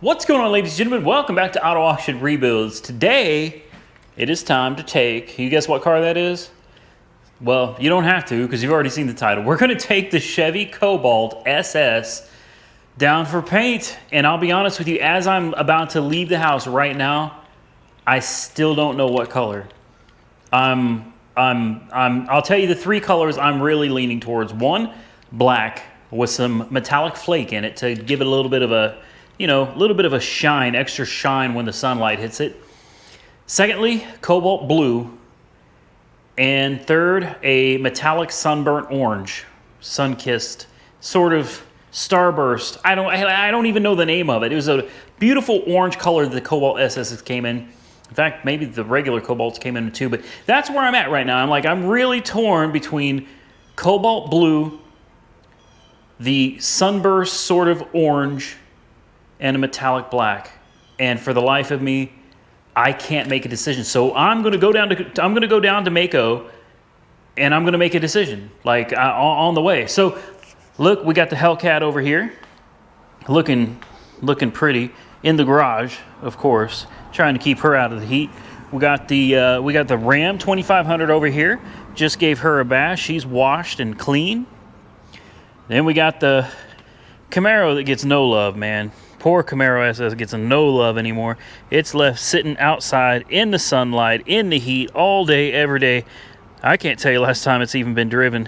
What's going on, ladies and gentlemen? Welcome back to Auto Auction Rebuilds. Today, it is time to take, you guess what car that is? Well, you don't have to because you've already seen the title. We're going to take the Chevy Cobalt SS down for paint. And I'll be honest with you, as I'm about to leave the house right now, I still don't know what color. I'll tell you the three colors I'm really leaning towards. One, black with some metallic flake in it to give it a little bit of a, you know, a little bit of a shine, extra shine when the sunlight hits it. Secondly, cobalt blue. And third, a metallic sunburnt orange, sun-kissed, sort of starburst. I don't even know the name of it. It was a beautiful orange color that the Cobalt SS came in. In fact, maybe the regular Cobalts came in too, but that's where I'm at right now. I'm really torn between cobalt blue, the sunburst sort of orange, and a metallic black. And for the life of me, I can't make a decision. So I'm going to go down to Maaco, and I'm going to make a decision on the way. So look, we got the Hellcat over here, looking pretty in the garage, of course, trying to keep her out of the heat. We got the Ram 2500 over here. Just gave her a bath. She's washed and clean. Then we got the Camaro that gets no love, man. Poor Camaro SS gets no love anymore. It's left sitting outside in the sunlight, in the heat, all day, every day. I can't tell you last time it's even been driven.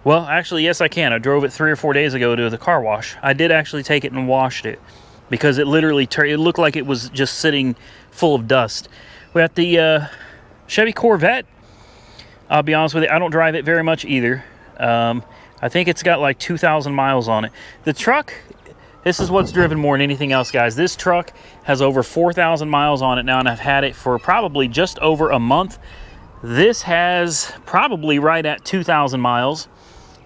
Well, actually, yes, I can. I drove it 3 or 4 days ago to the car wash. I did actually take it and washed it because it literally it looked like it was just sitting full of dust. We got the Chevy Corvette. I'll be honest with you, I don't drive it very much either. I think it's got like 2,000 miles on it. The truck, this is what's driven more than anything else, guys. This truck has over 4,000 miles on it now, and I've had it for probably just over a month. This has probably right at 2,000 miles.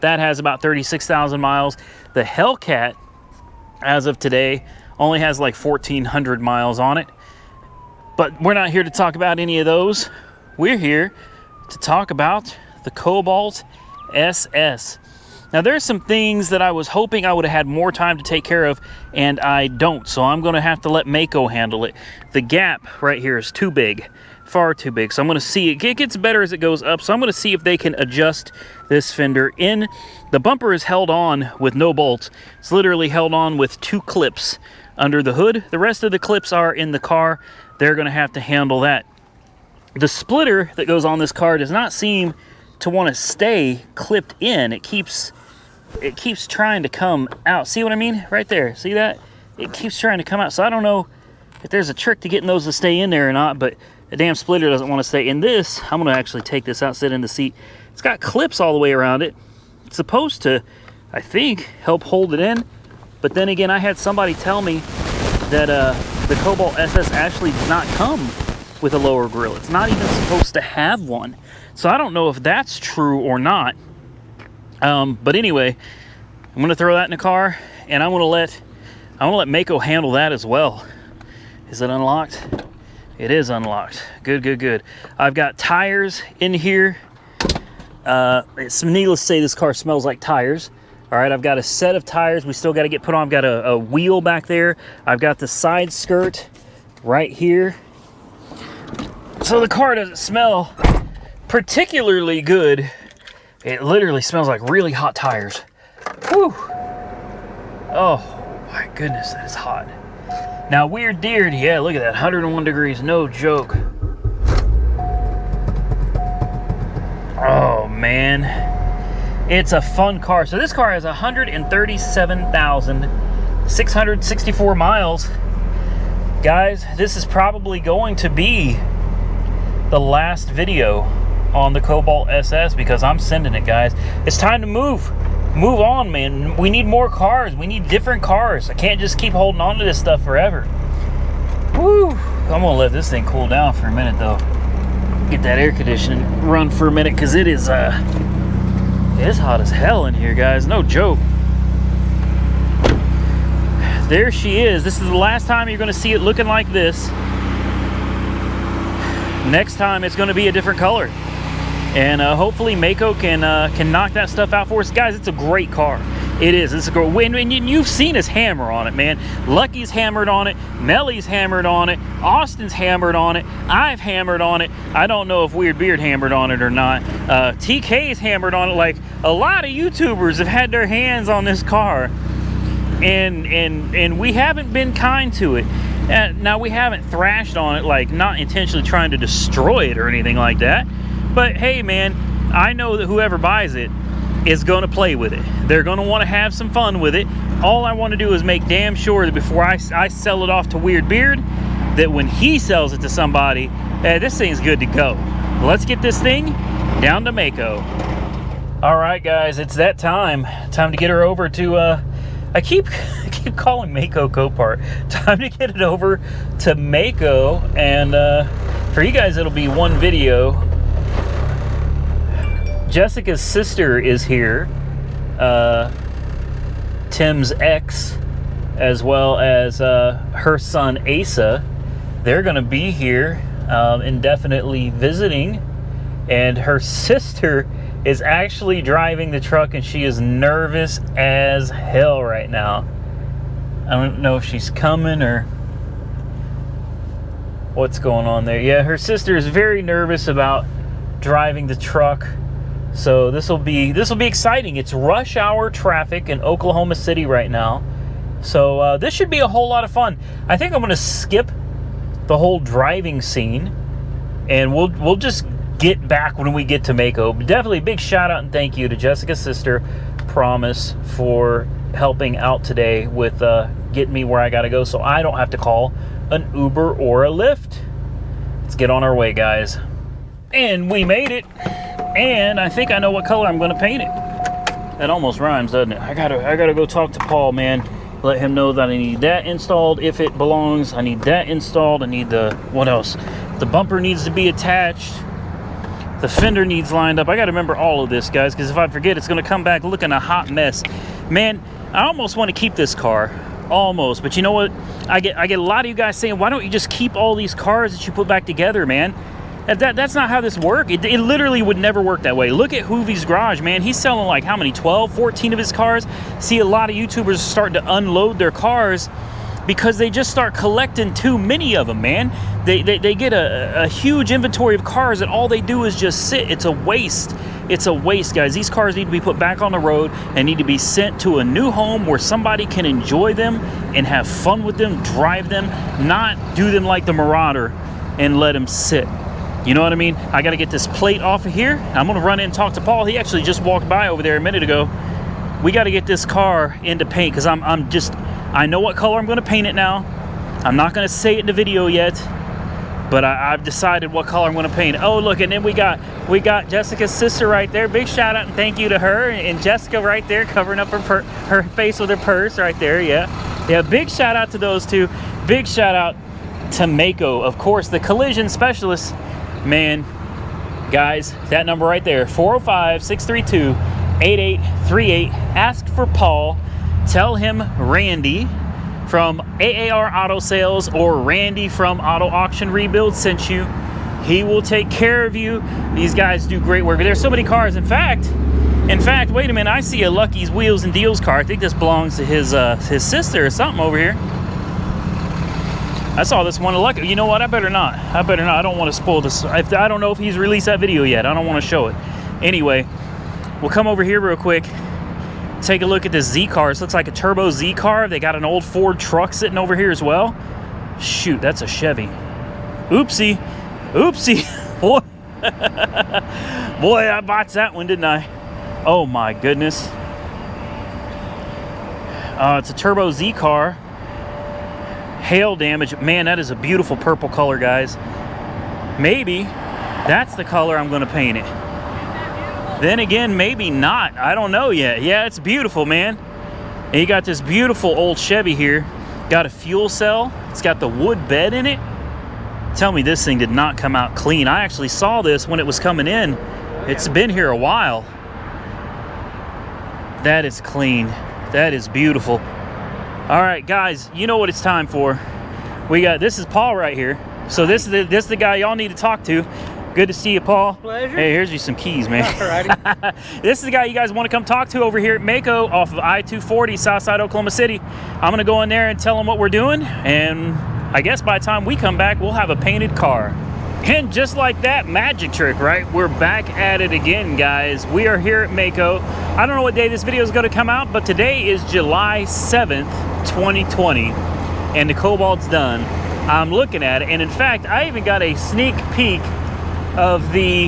That has about 36,000 miles. The Hellcat, as of today, only has like 1,400 miles on it. But we're not here to talk about any of those. We're here to talk about the Cobalt SS. Now, there's some things that I was hoping I would have had more time to take care of, and I don't. So I'm going to have to let Maaco handle it. The gap right here is too big, far too big. So I'm going to see it gets better as it goes up. So I'm going to see if they can adjust this fender in. The bumper is held on with no bolts. It's literally held on with 2 clips under the hood. The rest of the clips are in the car. They're going to have to handle that. The splitter that goes on this car does not seem to want to stay clipped in. It keeps trying to come out. See what I mean? Right there. See that? It keeps trying to come out. So I don't know if there's a trick to getting those to stay in there or not, but the damn splitter doesn't want to stay in this. I'm going to actually take this out, sit in the seat. It's got clips all the way around it. It's supposed to, I think, help hold it in. But then again, I had somebody tell me that the Cobalt SS actually does not come with a lower grill. It's not even supposed to have one. So I don't know if that's true or not. But anyway, I'm going to throw that in the car, and I'm going to let Maaco handle that as well. Is it unlocked? It is unlocked. Good, good, good. I've got tires in here. It's needless to say, this car smells like tires. All right, I've got a set of tires we still got to get put on. I've got a wheel back there. I've got the side skirt right here. So the car doesn't smell particularly good. It literally smells like really hot tires. Whew. Oh my goodness, that is hot. Now, weird deer, yeah, look at that, 101 degrees, no joke. Oh man, it's a fun car. So this car has 137,664 miles. Guys, this is probably going to be the last video on the Cobalt SS because I'm sending it, guys. It's time to move on, man. We need more cars. We need different cars. I can't just keep holding on to this stuff forever. Woo! I'm gonna let this thing cool down for a minute though. Get that air conditioning run for a minute because it is hot as hell in here, guys. No joke. There she is. This is the last time you're gonna see it looking like this. Next time it's gonna be a different color. And hopefully Maaco can knock that stuff out for us. Guys, it's a great car. It is. It's a girl. And you've seen us hammer on it, man. Lucky's hammered on it. Melly's hammered on it. Austin's hammered on it. I've hammered on it. I don't know if Weird Beard hammered on it or not. TK's hammered on it. Like, a lot of YouTubers have had their hands on this car. And we haven't been kind to it. Now, we haven't thrashed on it, like, not intentionally trying to destroy it or anything like that. But, hey, man, I know that whoever buys it is going to play with it. They're going to want to have some fun with it. All I want to do is make damn sure that before I sell it off to Weird Beard, that when he sells it to somebody, this thing's good to go. Let's get this thing down to Maaco. All right, guys, it's that time. Time to get her over to, I keep calling Maaco Copart. Time to get it over to Maaco, and for you guys, it'll be one video. Jessica's sister is here, Tim's ex, as well as her son Asa. They're going to be here indefinitely visiting, and her sister is actually driving the truck, and she is nervous as hell right now. I don't know if she's coming or what's going on there. Yeah, her sister is very nervous about driving the truck. So this will be exciting. It's rush hour traffic in Oklahoma City right now. So this should be a whole lot of fun. I think I'm going to skip the whole driving scene, and we'll just get back when we get to Maaco. Definitely a big shout out and thank you to Jessica's sister, Promise, for helping out today with getting me where I got to go, so I don't have to call an Uber or a Lyft. Let's get on our way, guys. And we made it. And I think I know what color I'm going to paint it. That almost rhymes, doesn't it? I gotta go talk to Paul, man. Let him know that I need that installed if it belongs. I need that installed. I need what else? The bumper needs to be attached. The fender needs lined up. I gotta remember all of this, guys, because if I forget, it's gonna come back looking a hot mess. Man, I almost want to keep this car. Almost. But you know what? I get a lot of you guys saying, why don't you just keep all these cars that you put back together, man? That's not how this works. It literally would never work that way. Look at Hoovie's garage, man. He's selling like how many? 12, 14 of his cars. See, a lot of YouTubers are starting to unload their cars because they just start collecting too many of them, man. They get a huge inventory of cars and all they do is just sit. It's a waste. It's a waste, guys. These cars need to be put back on the road and need to be sent to a new home where somebody can enjoy them and have fun with them, drive them, not do them like the Marauder and let them sit. You know what I mean? I got to get this plate off of here. I'm going to run in and talk to Paul. He actually just walked by over there a minute ago. We got to get this car into paint because I know what color I'm going to paint it now. I'm not going to say it in the video yet, but I've decided what color I'm going to paint it. Oh, look, and then we got Jessica's sister right there. Big shout out and thank you to her, and Jessica right there covering up her face with her purse right there. Yeah, big shout out to those two. Big shout out to Maaco, of course, the collision specialist. Man, guys, that number right there, 405-632-8838. Ask for Paul. Tell him Randy from AAR Auto Sales or Randy from Auto Auction Rebuild sent you. He will take care of you. These guys do great work. There's so many cars. In fact, wait a minute. I see a Lucky's Wheels and Deals car. I think this belongs to his sister or something over here. I saw this one Lucky. You know what? I better not. I don't want to spoil this. I don't know if he's released that video yet. I don't want to show it. Anyway, we'll come over here real quick. Take a look at this Z car. This looks like a turbo Z car. They got an old Ford truck sitting over here as well. Shoot, that's a Chevy. Oopsie. Boy. Boy, I botched that one, didn't I? Oh my goodness. It's a turbo Z car. Hail damage. Man, that is a beautiful purple color, guys. Maybe that's the color I'm going to paint it. Then again, maybe not. I don't know yet. Yeah, it's beautiful, man. And you got this beautiful old Chevy here. Got a fuel cell. It's got the wood bed in it. Tell me this thing did not come out clean. I actually saw this when it was coming in. It's been here a while. That is clean. That is beautiful. All right, guys, you know what it's time for. This is Paul right here. So this is the guy y'all need to talk to. Good to see you, Paul. Pleasure. Hey, here's you some keys, man. Alrighty. This is the guy you guys want to come talk to over here at Maaco off of I-240, Southside Oklahoma City. I'm going to go in there and tell him what we're doing, and I guess by the time we come back, we'll have a painted car. And just like that, magic trick, right? We're back at it again, guys. We are here at Maaco. I don't know what day this video is going to come out, but today is July 7th, 2020, and the Cobalt's done. I'm looking at it, and in fact, I even got a sneak peek of the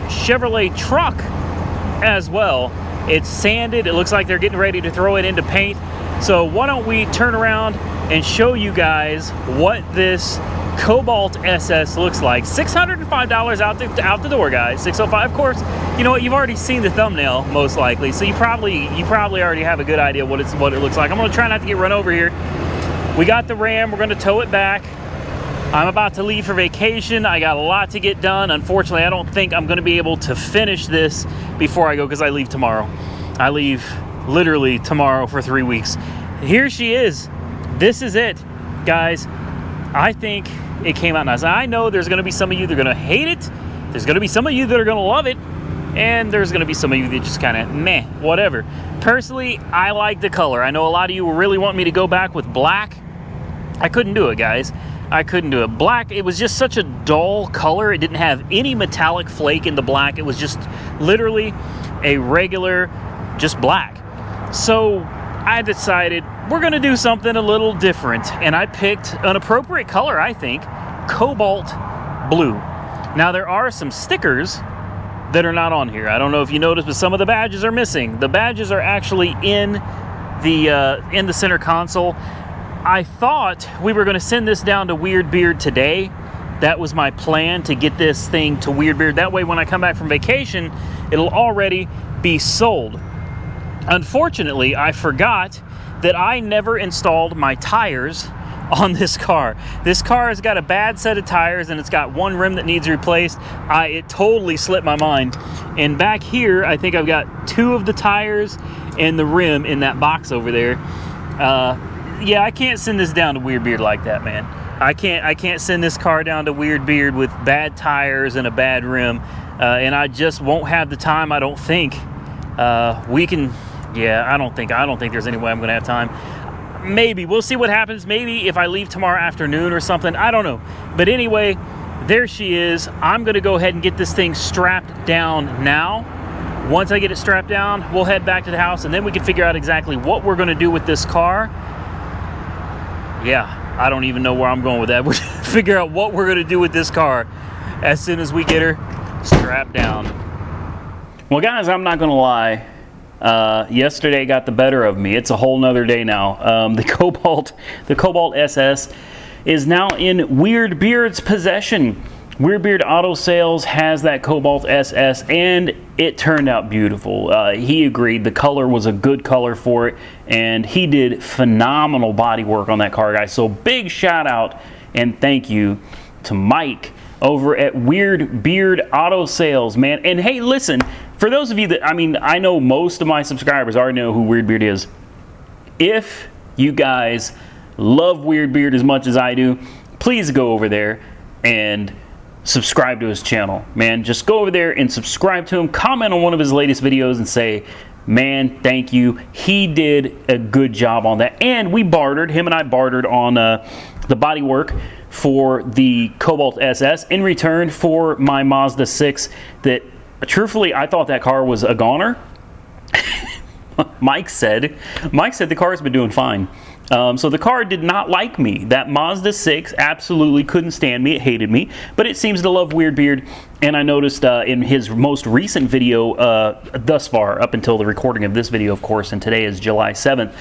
Chevrolet truck as well. It's sanded. It looks like they're getting ready to throw it into paint. So why don't we turn around and show you guys what this Cobalt SS looks like. $605 out the door, guys. $605. Of course, you know what? You've already seen the thumbnail, most likely, so you probably already have a good idea what it looks like. I'm gonna try not to get run over here. We got the Ram. We're gonna tow it back. I'm about to leave for vacation. I got a lot to get done. Unfortunately, I don't think I'm gonna be able to finish this before I go because I leave tomorrow. I leave literally tomorrow for 3 weeks. Here she is. This is it, guys. I think it came out nice. I know there's gonna be some of you that are gonna hate it. There's gonna be some of you that are gonna love it. And there's gonna be some of you that just kind of meh, whatever. Personally, I like the color. I know a lot of you really want me to go back with black. I couldn't do it, guys. I couldn't do it. Black, it was just such a dull color. It didn't have any metallic flake in the black. It was just literally a regular, just black. So I decided we're gonna do something a little different. And I picked an appropriate color, I think, Cobalt Blue. Now there are some stickers that are not on here. I don't know if you noticed, but some of the badges are missing. The badges are actually in the center console. I thought we were going to send this down to Weird Beard today. That was my plan, to get this thing to Weird Beard. That way when I come back from vacation, it'll already be sold. Unfortunately, I forgot that I never installed my tires on this car. This car has got a bad set of tires, and it's got one rim that needs replaced. It totally slipped my mind. And back here, I think I've got 2 of the tires and the rim in that box over there. Yeah, I can't send this down to Weird Beard like that, man. I can't send this car down to Weird Beard with bad tires and a bad rim, and I just won't have the time. I don't think we can. Yeah, I don't think there's any way I'm gonna have time. Maybe we'll see what happens. Maybe if I leave tomorrow afternoon or something. I don't know. But anyway, there she is. I'm gonna go ahead and get this thing strapped down now. Once I get it strapped down, we'll head back to the house, and then we can figure out exactly what we're gonna do with this car. Yeah, I don't even know where I'm going with that. We'll figure out what we're gonna do with this car as soon as we get her strapped down. Well, guys, I'm not gonna lie. Yesterday got the better of me. It's a whole nother day now. The Cobalt SS is now in Weird Beard's possession. Weird Beard Auto Sales has that Cobalt SS, and it turned out beautiful. He agreed the color was a good color for it, and he did phenomenal body work on that car, guys. So big shout out and thank you to Mike over at Weird Beard Auto Sales, man. And hey, listen, for those of you that, I know most of my subscribers already know who Weird Beard is. If you guys love Weird Beard as much as I do, please go over there and subscribe to his channel, man. Just go over there and subscribe to him. Comment on one of his latest videos and say, man, thank you. He did a good job on that. And we bartered, him and I bartered on the body work for the Cobalt SS in return for my Mazda 6 that, truthfully, I thought that car was a goner. Mike said the car's been doing fine. So the car did not like me. That Mazda 6 absolutely couldn't stand me. It hated me. But it seems to love Weird Beard. And I noticed in his most recent video thus far, up until the recording of this video, of course, and today is July 7th,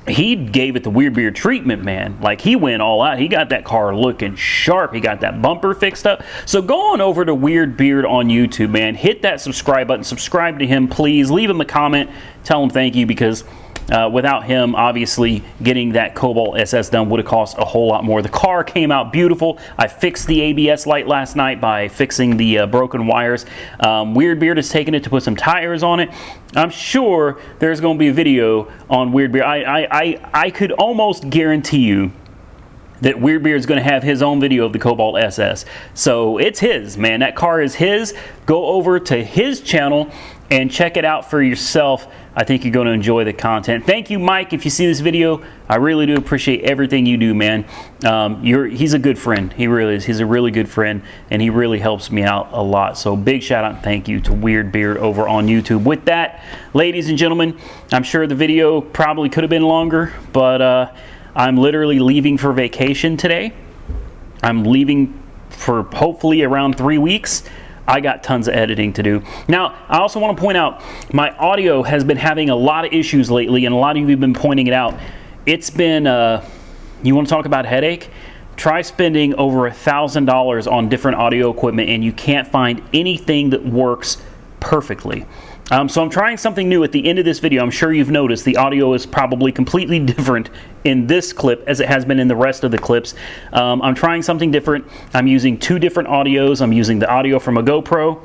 he gave it the Weird Beard treatment, man. Like, he went all out. He got that car looking sharp. He got that bumper fixed up. So go on over to Weird Beard on YouTube, man. Hit that subscribe button. Subscribe to him, please. Leave him a comment. Tell him thank you, because without him, obviously, getting that Cobalt SS done would have cost a whole lot more. The car came out beautiful. I fixed the ABS light last night by fixing the broken wires. Weird Beard has taken it to put some tires on it. I'm sure there's going to be a video on Weird Beard. I could almost guarantee you that Weirdbeard's going to have his own video of the Cobalt SS. So it's his, man. That car is his. Go over to his channel and check it out for yourself. I think you're going to enjoy the content. Thank you, Mike, if you see this video. I really do appreciate everything you do, man. He's a good friend. He really is. He's a really good friend, and he really helps me out a lot. So big shout out and thank you to Weirdbeard over on YouTube. With that, ladies and gentlemen, I'm sure the video probably could have been longer, but I'm literally leaving for vacation today. I'm leaving for hopefully around 3 weeks. I got tons of editing to do. Now, I also want to point out, my audio has been having a lot of issues lately, and a lot of you have been pointing it out. It's been, you want to talk about headache? Try spending over $1,000 on different audio equipment, and you can't find anything that works perfectly. So I'm trying something new at the end of this video. I'm sure you've noticed the audio is probably completely different in this clip as it has been in the rest of the clips. I'm trying something different. I'm using 2 different audios. I'm using the audio from a GoPro.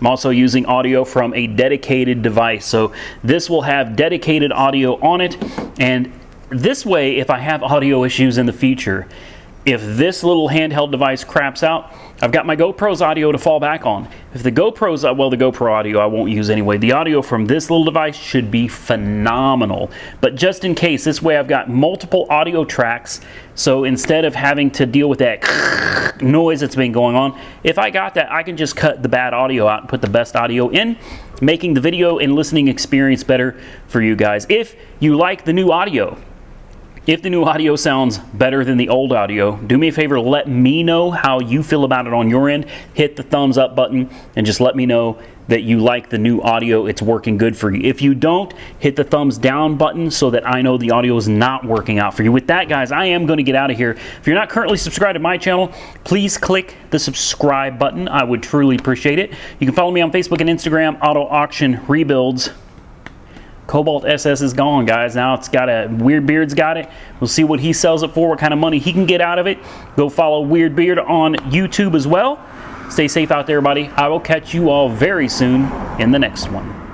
I'm also using audio from a dedicated device. So this will have dedicated audio on it. And this way, if I have audio issues in the future, if this little handheld device craps out, I've got my GoPro's audio to fall back on. If the GoPro's, well, the GoPro audio I won't use anyway. The audio from this little device should be phenomenal. But just in case, this way I've got multiple audio tracks, so instead of having to deal with that noise that's been going on, if I got that, I can just cut the bad audio out and put the best audio in, making the video and listening experience better for you guys. If you like the new audio, if the new audio sounds better than the old audio, do me a favor, let me know how you feel about it on your end. Hit the thumbs up button and just let me know that you like the new audio, it's working good for you. If you don't, hit the thumbs down button so that I know the audio is not working out for you. With that, guys, I am going to get out of here. If you're not currently subscribed to my channel, please click the subscribe button. I would truly appreciate it. You can follow me on Facebook and Instagram, Auto Auction Rebuilds. Cobalt SS is gone, guys. Now it's got a Weirdbeard's got it. We'll see what he sells it for, what kind of money he can get out of it. Go follow Weirdbeard on YouTube as well. Stay safe out there, everybody. I will catch you all very soon in the next one.